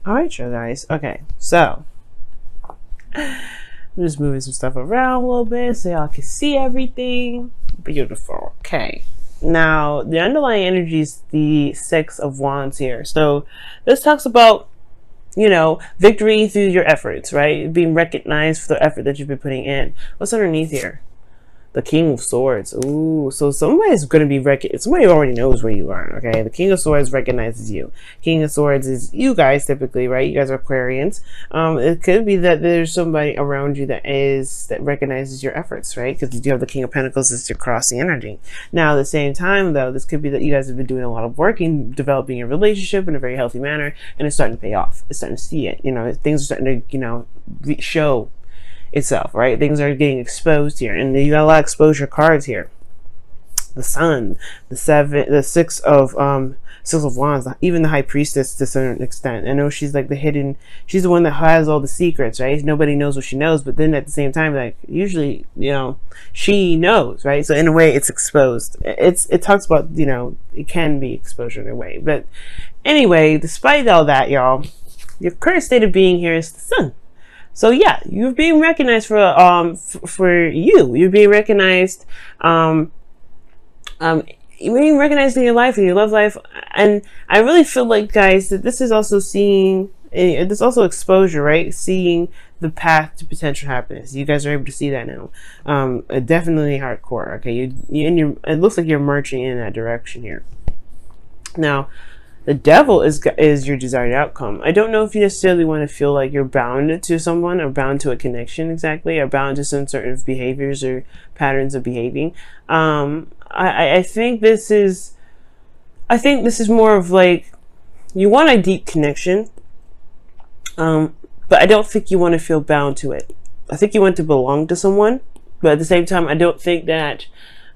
All right, you guys. Okay, so I'm just moving some stuff around a little bit so y'all can see everything. Beautiful. Okay. Now, the underlying energy is the Six of Wands here. So this talks about, you know, victory through your efforts, right? Being recognized for the effort that you've been putting in. What's underneath here? The King of Swords. Ooh, so somebody's going to be somebody already knows where you are, okay? The King of Swords recognizes you. King of Swords is you guys typically, right? You guys are Aquarians. It could be that there's somebody around you that recognizes your efforts, right? Because you do have the King of Pentacles as your crossing energy. Now, at the same time, though, this could be that you guys have been doing a lot of work in developing your relationship in a very healthy manner, and it's starting to pay off. It's starting to see it. You know, things are starting to, you know, show itself, right? Things are getting exposed here, and you got a lot of exposure cards here. The Sun, the Six of Wands, even the High Priestess to a certain extent. I know she's like she's the one that has all the secrets, right? Nobody knows what she knows, but then at the same time, like usually, you know, she knows, right? So in a way, it's exposed. It talks about, you know, it can be exposure in a way, but anyway, despite all that, y'all, your current state of being here is the Sun. So yeah, you're being recognized for you. You're being recognized, you're being recognized in your life, in your love life, and I really feel like, guys, that this is also there's also exposure, right? Seeing the path to potential happiness. You guys are able to see that now. Definitely hardcore. Okay, it looks like you're marching in that direction here. Now, the Devil is your desired outcome. I don't know if you necessarily want to feel like you're bound to someone or bound to a connection exactly, or bound to some sort of behaviors or patterns of behaving. I think this is more of like, you want a deep connection, but I don't think you want to feel bound to it. I think you want to belong to someone, but at the same time, I don't think that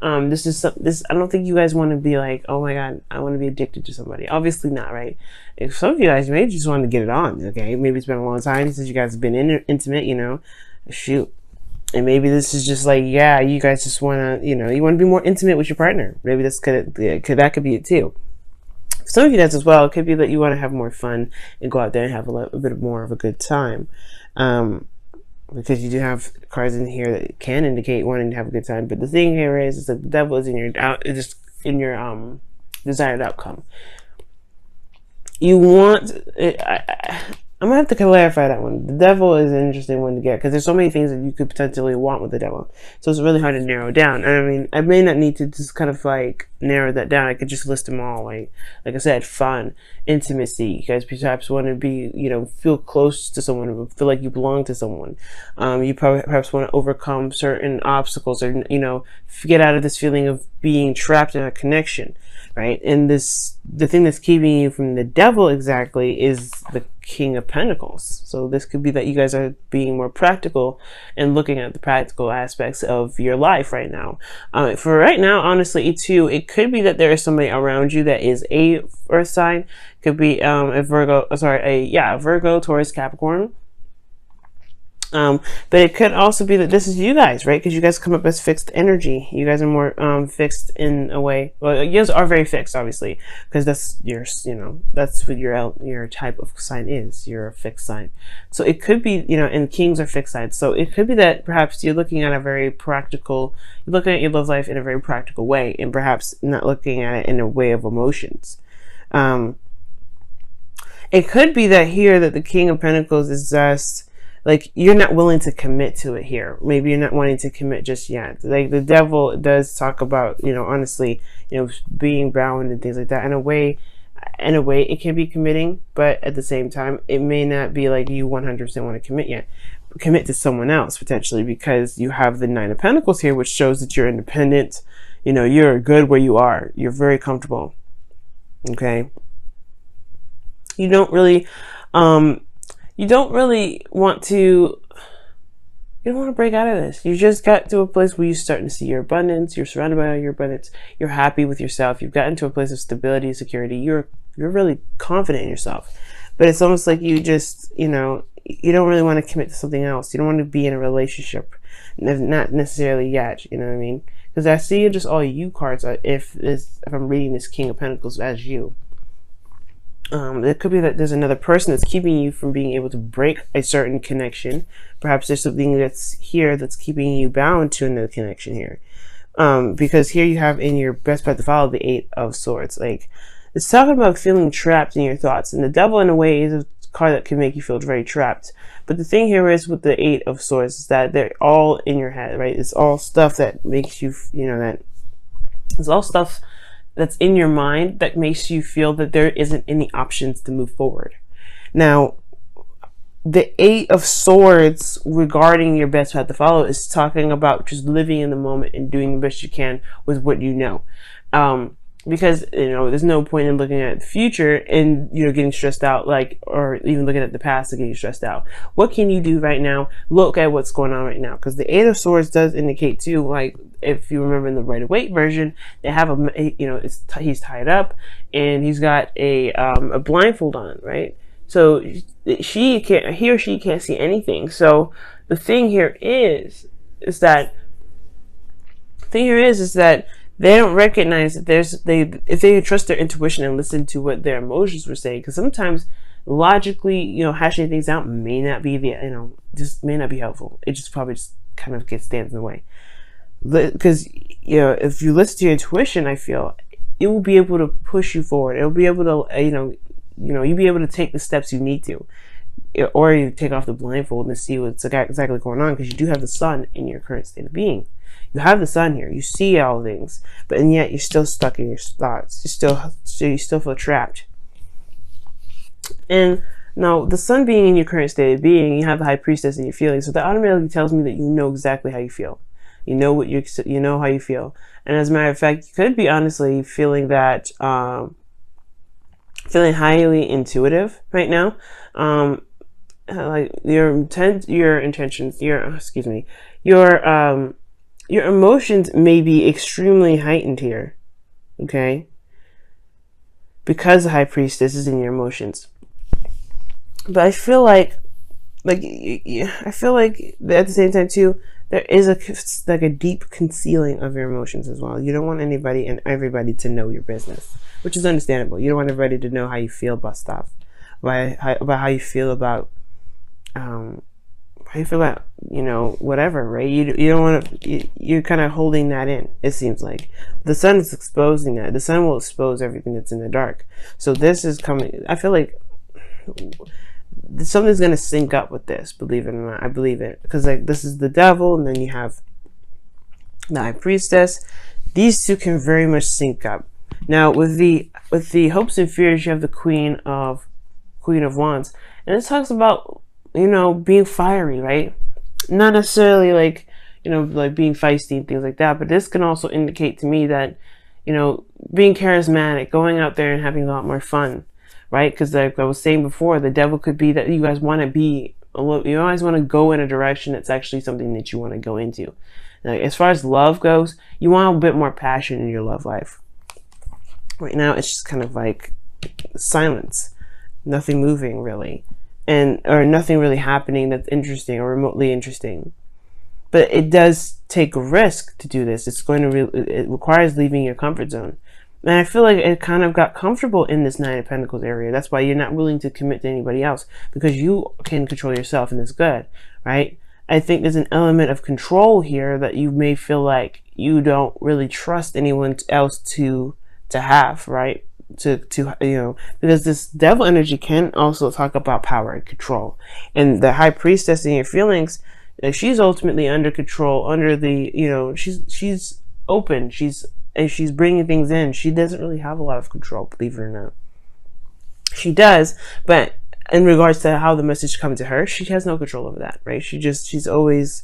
I don't think you guys want to be like, oh my god, I want to be addicted to somebody. Obviously not, right? If some of you guys maybe just want to get it on, okay? Maybe it's been a long time since you guys have been intimate, you know? Shoot. And maybe this is just like, yeah, you guys just want to, you know, you want to be more intimate with your partner. Maybe that could be it too. For some of you guys as well, it could be that you want to have more fun and go out there and have a bit more of a good time. Because you do have cards in here that can indicate wanting to have a good time, but the thing here is that the Devil is in your desired outcome. You want it, I'm gonna have to clarify that one. The Devil is an interesting one to get because there's so many things that you could potentially want with the Devil, so it's really hard to narrow down. And I mean, I may not need to just kind of like narrow that down. I could just list them all, like I said, fun, intimacy. You guys perhaps want to be, you know, feel close to someone, feel like you belong to someone. You perhaps want to overcome certain obstacles, or, you know, get out of this feeling of being trapped in a connection, right? And the thing that's keeping you from the Devil exactly is the King of Pentacles. So this could be that you guys are being more practical and looking at the practical aspects of your life right now. For right now, honestly, too, it could be that there is somebody around you that is a Earth sign. Could be a Virgo, Taurus, Capricorn. But it could also be that this is you guys, right? Because you guys come up as fixed energy. You guys are more fixed in a way. Well, you guys are very fixed, obviously, because that's your, you know, that's what your type of sign is. You're a fixed sign. So it could be, you know, and kings are fixed signs. So it could be that perhaps you're looking at you're looking at your love life in a very practical way, and perhaps not looking at it in a way of emotions. It could be that here that the King of Pentacles is just like, you're not willing to commit to it here. Maybe you're not wanting to commit just yet. Like, the Devil does talk about, you know, honestly, you know, being bound and things like that. In a way, it can be committing, but at the same time, it may not be like you 100% want to commit yet. Commit to someone else, potentially, because you have the Nine of Pentacles here, which shows that you're independent. You know, you're good where you are. You're very comfortable. Okay? You don't really want to break out of this. You just got to a place where you're starting to see your abundance. You're surrounded by your abundance. You're happy with yourself. You've gotten to a place of stability, security. You're really confident in yourself. But it's almost like you just, you know, you don't really want to commit to something else. You don't want to be in a relationship. Not necessarily yet, you know what I mean? Because I see just all you cards, if I'm reading this King of Pentacles as you. It could be that there's another person that's keeping you from being able to break a certain connection. Perhaps there's something that's here that's keeping you bound to another connection here. Because here you have in your best path to follow the Eight of Swords. Like, it's talking about feeling trapped in your thoughts. And the Devil, in a way, is a card that can make you feel very trapped. But the thing here is with the Eight of Swords is that they're all in your head, right? It's all stuff that makes you, that it's all stuff that's in your mind that makes you feel that there isn't any options to move forward. Now, the Eight of Swords regarding your best path to follow is talking about just living in the moment and doing the best you can with what you know. Because, there's no point in looking at the future and, getting stressed out, or even looking at the past and getting stressed out. What can you do right now? Look at what's going on right now. Because the Eight of Swords does indicate too, like, if you remember in the Rider-Waite version, they have he's tied up and he's got a blindfold on, right? So he or she can't see anything. So the thing here is that they don't recognize that if they trust their intuition and listen to what their emotions were saying, because sometimes logically, hashing things out may not be just may not be helpful. It just probably just kind of stands in the way. Because, if you listen to your intuition, I feel it will be able to push you forward. It will be able to, you'll be able to take the steps you need to, or you take off the blindfold and see what's exactly going on, because you do have the sun in your current state of being. You have the sun here. You see all things, and yet you're still stuck in your thoughts. You still feel trapped. And now, the sun being in your current state of being, you have the High Priestess in your feelings. So that automatically tells me that you know exactly how you feel. You know how you feel. And as a matter of fact, you could be honestly feeling that, feeling highly intuitive right now. Like your intentions, your emotions may be extremely heightened here, okay? Because the High Priestess is in your emotions. But I feel like at the same time too, there is a deep concealing of your emotions as well. You don't want anybody and everybody to know your business, which is understandable. You don't want everybody to know how you feel about stuff, about how you feel about whatever, right? You don't want to, you're kind of holding that in, it seems like. The sun is exposing that. The sun will expose everything that's in the dark. So this is coming, I feel like something's going to sync up with this, believe it or not. I believe it. Because this is the Devil, and then you have the High Priestess. These two can very much sync up. Now, with the hopes and fears, you have the Queen of Wands. And it talks about, being fiery, right? Not necessarily like being feisty and things like that, but this can also indicate to me that, being charismatic, going out there and having a lot more fun, right? Because like I was saying before, the Devil could be that you guys want to be, you always want to go in a direction that's actually something that you want to go into. Like, as far as love goes, you want a bit more passion in your love life. Right now, it's just kind of like silence, nothing moving really. Or nothing really happening that's interesting or remotely interesting. But it does take a risk to do this. It requires leaving your comfort zone. And I feel like it kind of got comfortable in this Nine of Pentacles area. That's why you're not willing to commit to anybody else, because you can control yourself, and it's good, right? I think there's an element of control here that you may feel like you don't really trust anyone else to have, right? Because this Devil energy can also talk about power and control. And the High Priestess in your feelings, she's ultimately under control, under the, she's open, she's bringing things in. She doesn't really have a lot of control, believe it or not. She does, but in regards to how the message comes to her, she has no control over that, right? She's always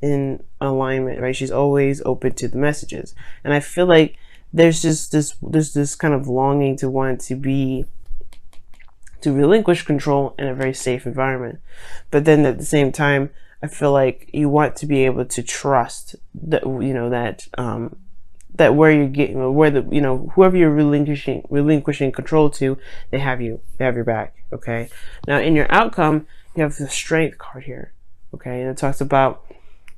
in alignment, right? She's always open to the messages. And I feel like there's this kind of longing to want to relinquish control in a very safe environment. But then at the same time, I feel like you want to be able to trust that, that where you're getting, whoever you're relinquishing control to, they have your back. Okay. Now in your outcome, you have the Strength card here. Okay. And it talks about,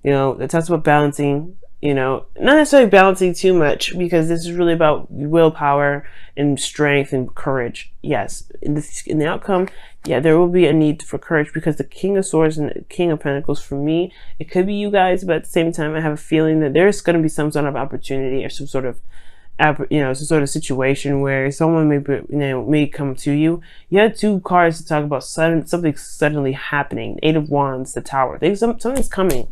balancing You know, not necessarily balancing too much, because this is really about willpower and strength and courage. Yes, in the outcome, yeah, there will be a need for courage, because the King of Swords and the King of Pentacles, for me, it could be you guys, but at the same time, I have a feeling that there's going to be some sort of opportunity or some sort of, you know, some sort of situation where someone may come to you. You had 2 cards to talk about something suddenly happening. 8 of Wands, the Tower. Something's coming.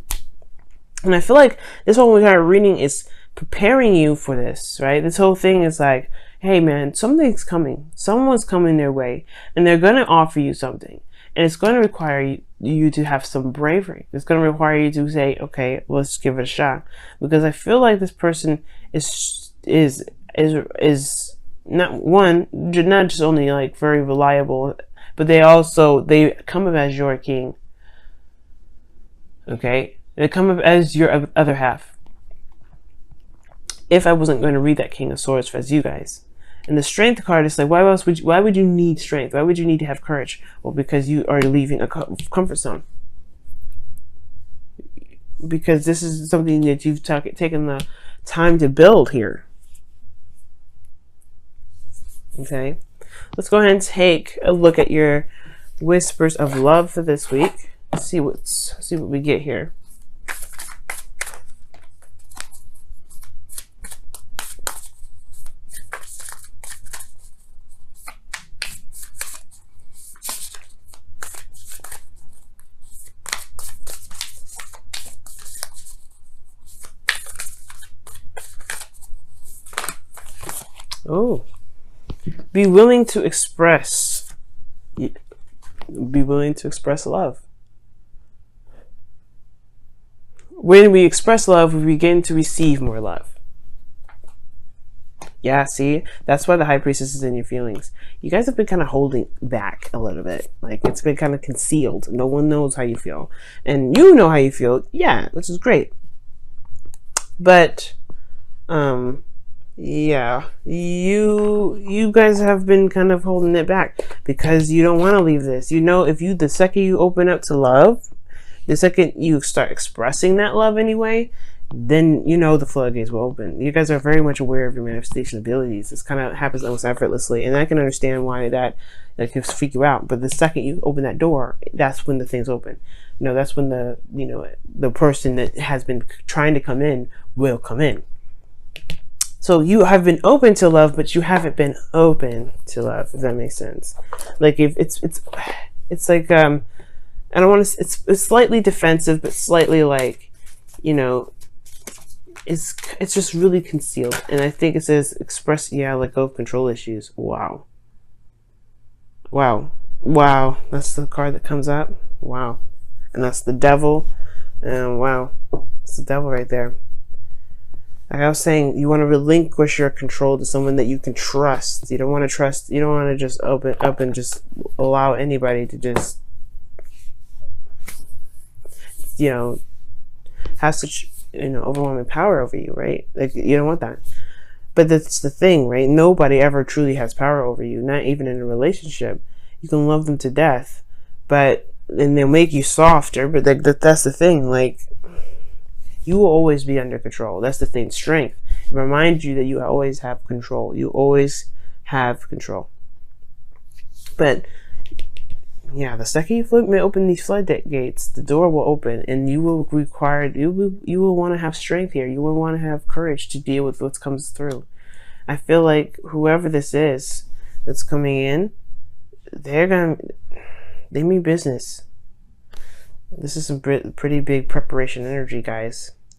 And I feel like this whole entire reading is preparing you for this, right? This whole thing is like, hey man, something's coming. Someone's coming their way, and they're going to offer you something. And it's going to require you to have some bravery. It's going to require you to say, okay, let's give it a shot. Because I feel like this person is not just only like very reliable, but they come up as your king. Okay? They come up as your other half. If I wasn't going to read that King of Swords as you guys. And the Strength card is like, why would you need strength? Why would you need to have courage? Well, because you are leaving a comfort zone. Because this is something that you've taken the time to build here. Okay, let's go ahead and take a look at your whispers of love for this week. See what we get here. Oh, be willing to express. Be willing to express love. When we express love, we begin to receive more love. Yeah, see? That's why the High Priestess is in your feelings. You guys have been kind of holding back a little bit. Like, it's been kind of concealed. No one knows how you feel. And you know how you feel. Yeah, which is great. But, yeah, you guys have been kind of holding it back because you don't want to leave this. You know, the second you open up to love, the second you start expressing that love anyway, then you know the floodgates will open. You guys are very much aware of your manifestation abilities. This kind of happens almost effortlessly, and I can understand why that can freak you out. But the second you open that door, that's when the things open. You know, that's when the person that has been trying to come in will come in. So you have been open to love, but you haven't been open to love, if that makes sense. Like, if it's like, I don't want to, it's slightly defensive, but slightly like, you know, it's just really concealed. And I think it says express, let go of control issues. Wow. That's the card that comes up. Wow. And that's the devil. And wow, it's the devil right there. Like I was saying, you want to relinquish your control to someone that you can trust. You don't want to just open up and just allow anybody to just, have such, overwhelming power over you, right? Like, you don't want that. But that's the thing, right? Nobody ever truly has power over you, not even in a relationship. You can love them to death, and they'll make you softer, but that's the thing, like, you will always be under control. That's the thing. Strength. It reminds you that you always have control. You always have control. But yeah, the second you open these floodgates, the door will open, and you will want to have strength here. You will want to have courage to deal with what comes through. I feel like whoever this is that's coming in, they mean business. This is some pretty big preparation energy, guys.